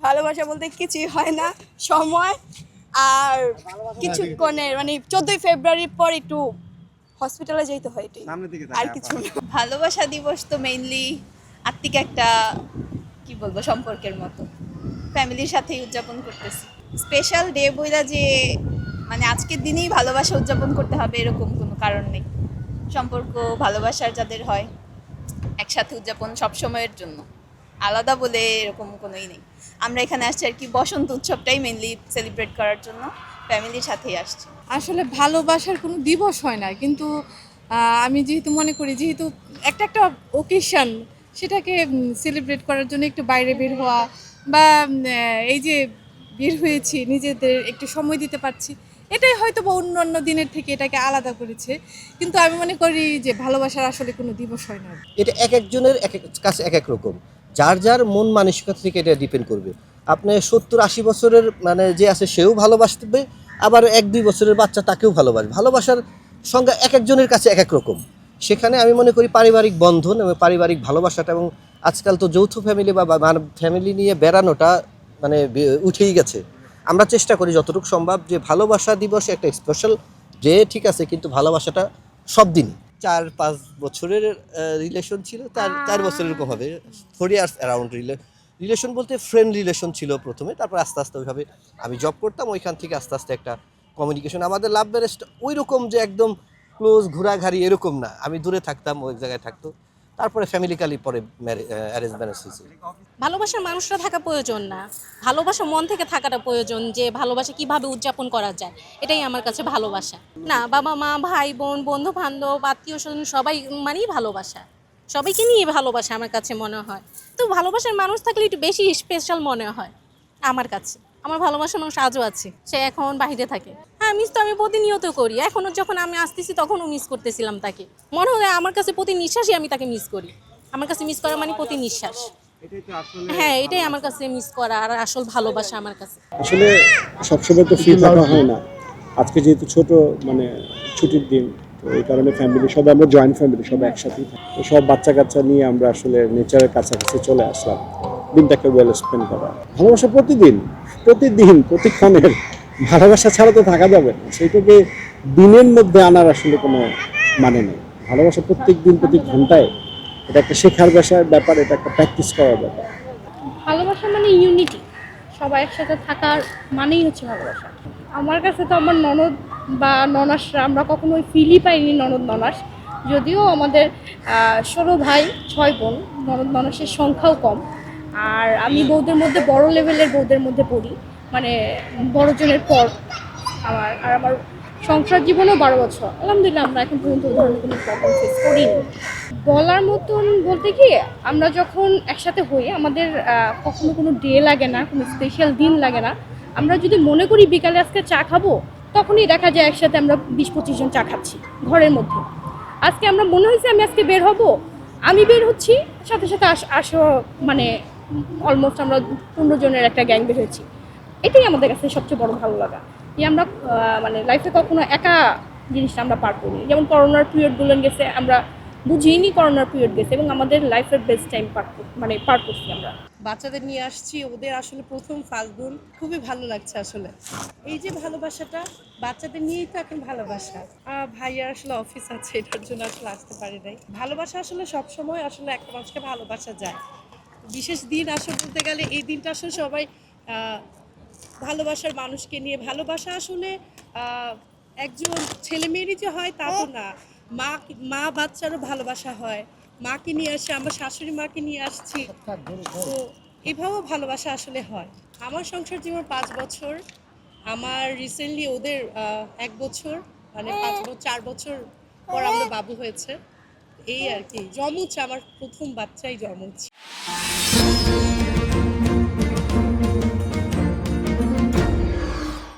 ভালোবাসা বলতে কিছুই হয় না, সময় আর কিছুক্ষণের মানে 14ই ফেব্রুয়ারির পর একটু হসপিটালে যেতে হয়, এটাই আর কিছু না। ভালোবাসা দিবস তো মেইনলি আত্মিক একটা কি বলবো সম্পর্কের মতো ফ্যামিলির সাথেই উদযাপন করতেছি। স্পেশাল ডে বইলা যে মানে আজকের দিনেই ভালোবাসা উদযাপন করতে হবে এরকম কোনো কারণ নেই। সম্পর্ক ভালোবাসার যাদের হয় একসাথে উদযাপন সব সময়ের জন্য, আলাদা বলে এরকম কোনোই নেই। আমরা এখানে আসছি আর কি বসন্ত উৎসবটাই মেইনলি সেলিব্রেট করার জন্য, ফ্যামিলির সাথেই আসছি। আসলে ভালোবাসার কোনো দিবস হয় না, কিন্তু আমি যেহেতু মনে করি যেহেতু একটা একটা ওকেশন, সেটাকে সেলিব্রেট করার জন্য একটু বাইরে বের হওয়া বা এই যে বের হয়েছি নিজেদের একটু সময় দিতে পারছি, এটাই হয়তো বা অন্য অন্য দিনের থেকে এটাকে আলাদা করেছে। কিন্তু আমি মনে করি যে ভালোবাসার আসলে কোনো দিবস হয় না। এটা এক একজনের এক এক কাছে এক এক রকম, যার যার মন মানসিকতা থেকে এটা ডিপেন্ড করবে। আপনি 70-80 বছরের মানে যে আছে সেও ভালোবাসবে, আবার 1-2 বছরের বাচ্চা তাকেও ভালোবাসবে। ভালোবাসার সংজ্ঞা এক একজনের কাছে এক এক রকম। সেখানে আমি মনে করি পারিবারিক বন্ধন এবং পারিবারিক ভালোবাসাটা, এবং আজকাল তো যৌথ ফ্যামিলি বা ফ্যামিলি নিয়ে বেড়ানোটা মানে উঠেই গেছে। আমরা চেষ্টা করি যতটুকু সম্ভব যে ভালোবাসা দিবসে একটা স্পেশাল ডে, ঠিক আছে, কিন্তু ভালোবাসাটা সব দিনই। 4-5 বছরের রিলেশন ছিল, 4 বছর এরকম হবে, 4 ইয়ার্স অ্যারাউন্ড রিলেশন বলতে ফ্রেন্ড রিলেশন ছিল প্রথমে, তারপর আস্তে আস্তে ওইভাবে আমি জব করতাম, ওইখান থেকে আস্তে আস্তে একটা কমিউনিকেশন। আমাদের লাভ ম্যারেজটা ওই রকম যে একদম ক্লোজ ঘোরাঘাড়ি এরকম না, আমি দূরে থাকতাম, ওই জায়গায় থাকতো, তারপরে ফ্যামিলিক্যালি পরে অ্যারেঞ্জ ম্যারেজ হয়েছে। ভালোবাসার মানুষরা থাকা প্রয়োজন না, ভালোবাসা মন থেকে থাকাটা প্রয়োজন, যে ভালোবাসা কিভাবে উদযাপন করা যায়, এটাই আমার কাছে ভালোবাসা। না, বাবা মা ভাই বোন বন্ধু বান্ধব আত্মীয় স্বজন সবাই মানেই ভালোবাসা, সবাইকে নিয়ে ভালোবাসা আমার কাছে মনে হয়। তো ভালোবাসার মানুষ থাকলে একটু বেশি স্পেশাল মনে হয় আমার কাছে। আমার ভালোবাসার মানুষ আজও আছে, সে এখন বাইরে থাকে। হ্যাঁ, মিস তো আমি প্রতিনিয়ত করি, এখনও যখন আমি আসতেছি তখনও মিস করতেছিলাম তাকে। মনে হয় আমার কাছে প্রতি নিঃশ্বাসই আমি তাকে মিস করি। আমার কাছে মিস করা মানে প্রতি নিঃশ্বাস। হ্যাঁ, এটাই আমার কাছে মিস করা আর আসল ভালোবাসা আমার কাছে। আসলে সবসময় তো ফ্রি থাকা হয় না। আজকে যেহেতু ছোট মানে ছুটির দিন, তো এই কারণে ফ্যামিলি সবাই, আমরা জয়েন্ট ফ্যামিলি সবাই একসাথেই থাকি, তো সব বাচ্চা কাচ্চা নিয়ে আমরা আসলে নেচারের কাছাকাছি চলে আসলাম দিনটাকে ওয়েল স্পেন্ড করা। ভালোবাসা প্রতিদিন প্রতিদিন প্রতিক্ষণের, ভালোবাসা ছাড়া তো থাকা যাবে না, সেইটাকে দিনের মধ্যে আনার আসলে কোনো মানে নেই। ভালোবাসা প্রত্যেক দিন প্রতি ঘন্টায়, এটা একটা শেখার ব্যাপার, এটা একটা প্র্যাকটিস করার ব্যাপার। ভালোবাসা মানে ইউনিটি, সবাই একসাথে থাকার মানেই হচ্ছে ভালোবাসা। আমার কাছে তো আমার ননদ বা ননাসরা, আমরা কখনো ওই ফিলই পাইনি ননদ ননাস। যদিও আমাদের 16 ভাই 6 বোন, ননদ ননাসের সংখ্যাও কম। আর আমি বউদের মধ্যে বড় লেভেলের বউদের মধ্যে পড়ি, মানে বড় জনের পর আমার সংসার জীবনেও 12 বছর, আলহামদুলিল্লাহ আমরা এখন পর্যন্ত ওই ধরনের কোনো প্রবলেম ফেস করিনি। বলার মতন বলতে কি, আমরা যখন একসাথে হই আমাদের কখনো কোনো ডে লাগে না, কোনো স্পেশাল দিন লাগে না। আমরা যদি মনে করি বিকালে আজকে চা খাবো, তখনই দেখা যায় একসাথে আমরা 20-25 জন চা খাচ্ছি ঘরের মধ্যে। আজকে আমরা মনে হয়েছে আমি আজকে বের হব, আমি বের হচ্ছি, সাথে সাথে আসো, মানে অলমোস্ট আমরা 15 জনের একটা গ্যাং বের হয়েছি। এটাই আমাদের কাছে সবচেয়ে বড় ভালো লাগা, যে আমরা মানে লাইফে কখনো একা জিনিসটা আমরা পার করি। যেমন করোনার পিরিয়ডগুলো গেছে, আমরা বুঝিনি করোনার পিরিয়ড গেছে, এবং আমাদের লাইফের বেস্ট টাইম পার করছি আমরা। বাচ্চাদের নিয়ে আসছি, ওদের আসলে প্রথম ফাল্গুন, খুবই ভালো লাগছে আসলে। এই যে ভালোবাসাটা বাচ্চাদের নিয়েই তো এখন ভালোবাসা। ভাইয়ার আসলে অফিস আছে, এটার জন্য আসলে আসতে পারি নাই। ভালোবাসা আসলে সবসময় আসলে একটা মানুষকে ভালোবাসা যায়। বিশেষ দিন আসলে বলতে গেলে এই দিনটা আসলে সবাই ভালোবাসার মানুষকে নিয়ে, ভালোবাসা আসলে একজন ছেলে মেয়েরই যে হয় তা তো না, মা বাচ্চারও ভালোবাসা হয়। মাকে নিয়ে আসে, আমার শাশুড়ি মাকে নিয়ে আসছি, তো এভাবেও ভালোবাসা আসলে হয়। আমার সংসার জীবন 5 বছর, আমার রিসেন্টলি ওদের 1 বছর, মানে 4 বছর পর আমাদের বাবু হয়েছে। এই আর কি, জমুচ, আমার প্রথম বাচ্চাই জমুচ।